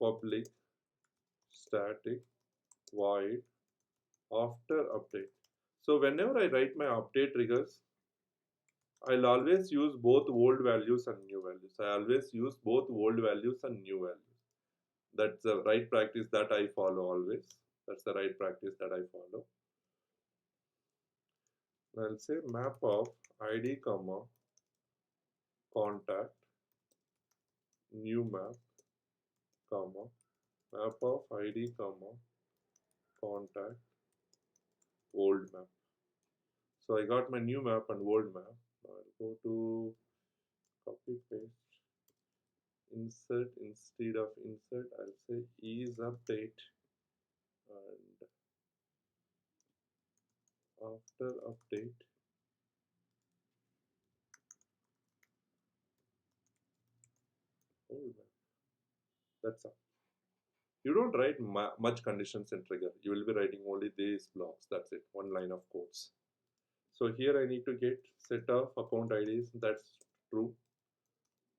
public static void after update. So whenever I write my update triggers, I'll always use both old values and new values. I always use both old values and new values. That's the right practice that I follow always. That's the right practice that I follow. I'll say map of id comma contact new map comma map of id comma contact old map. So I got my new map and old map. I'll go to copy paste insert. Instead of insert, I'll say is update, and after update old map. That's all. You don't write much conditions in trigger. You will be writing only these blocks. That's it. One line of codes. So here I need to get set of account IDs. That's true.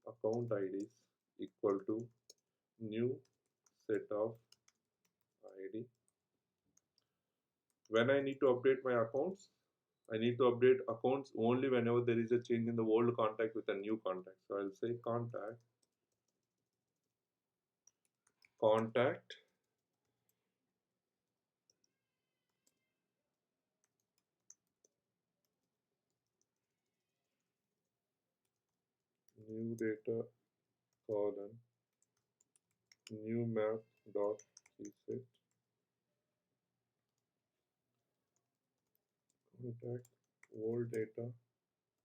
Account IDs equal to new set of ID. When I need to update my accounts, I need to update accounts only whenever there is a change in the old contact with a new contact. So I'll say contact new data colon new map dot keyset contact old data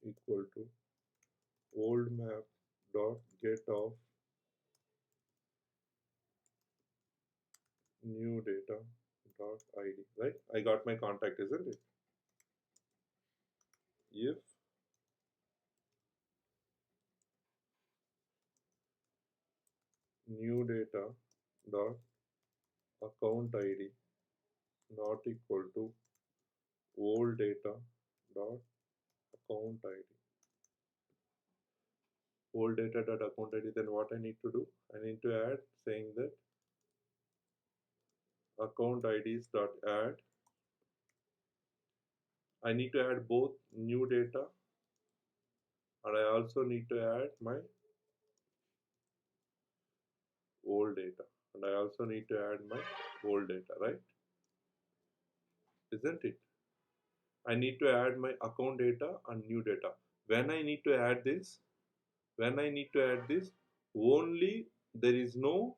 equal to old map dot get of new data dot id. Right, I got my contact, isn't it? If new data dot account id not equal to old data dot account id, old data dot account id, then what I need to do, I need to add saying that account ids dot add. I need to add both new data and I also need to add my old data, and I also need to add my old data, right? Isn't it? I need to add my account data and new data. When I need to add this, only there is no,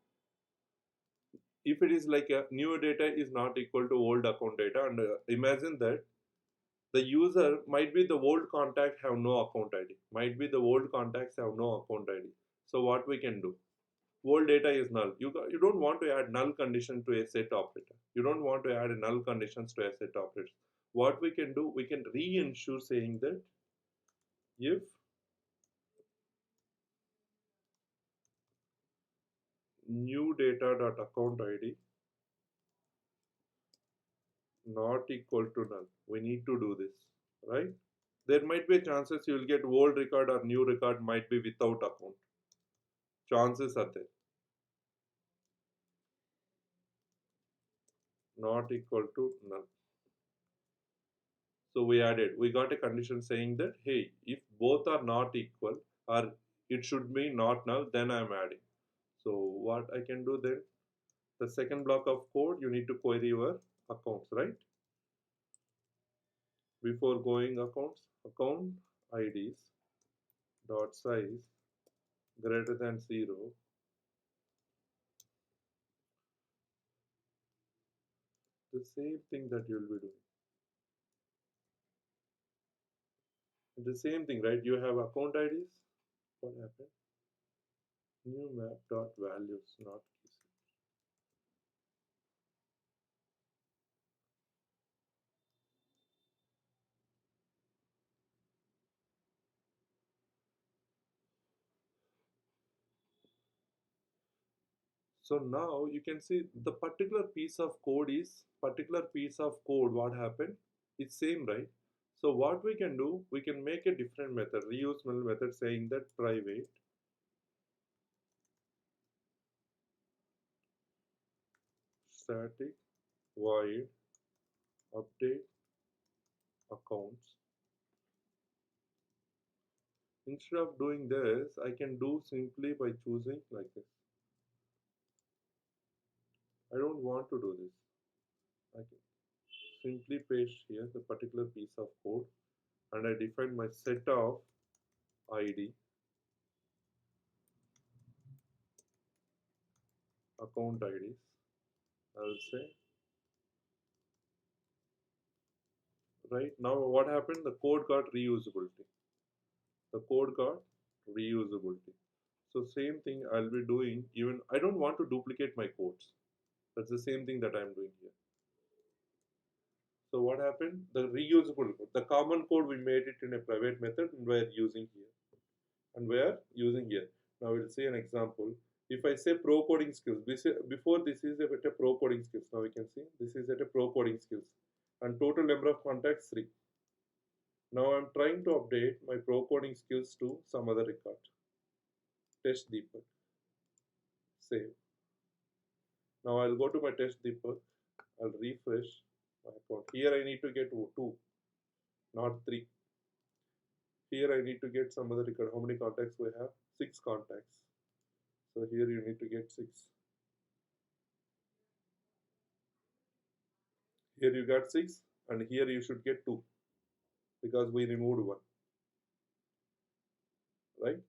if it is like a new data is not equal to old account data, and imagine that the user might be the old contact have no account ID, might be the old contacts have no account ID. So what we can do? Old data is null. You don't want to add null condition to a set operator. You don't want to add null conditions to a set operator. What we can do, we can reinsure saying that if new data dot account ID not equal to null. We need to do this, right? There might be chances you will get old record or new record might be without account. Chances are there. Not equal to null. So we got a condition saying that, hey, if both are not equal or it should be not null, then I'm adding. So what I can do then, the second block of code, you need to query your accounts, right? Before going accounts, account IDs dot size greater than 0. The same thing that you'll be doing. The same thing, right? You have account IDs. What happened? New map dot values, not keys. So now you can see the particular piece of code what happened? It's same, right? So what we can do, we can make a different method, reuse null method saying that private static void update accounts. Instead of doing this, I can do simply by choosing like this. I don't want to do this. I can simply paste here the particular piece of code and I define my set of ID, account IDs. I will say, right now what happened? The code got reusability. The code got reusability. So same thing I'll be doing even, I don't want to duplicate my codes. That's the same thing that I'm doing here. So what happened? The reusable code, the common code we made it in a private method and we're using here. And we're using here. Now we'll see an example. If I say pro coding skills, before this is at a pro coding skills. Now we can see this is at a pro coding skills. And total number of contacts 3. Now I'm trying to update my pro coding skills to some other record. Test Deepak. Save. Now I'll go to my test Deepak. I'll refresh my account. Here I need to get 2, not 3. Here I need to get some other record. How many contacts we have? 6 contacts. So here you need to get 6. Here you got 6 and here you should get 2 because we removed 1. Right?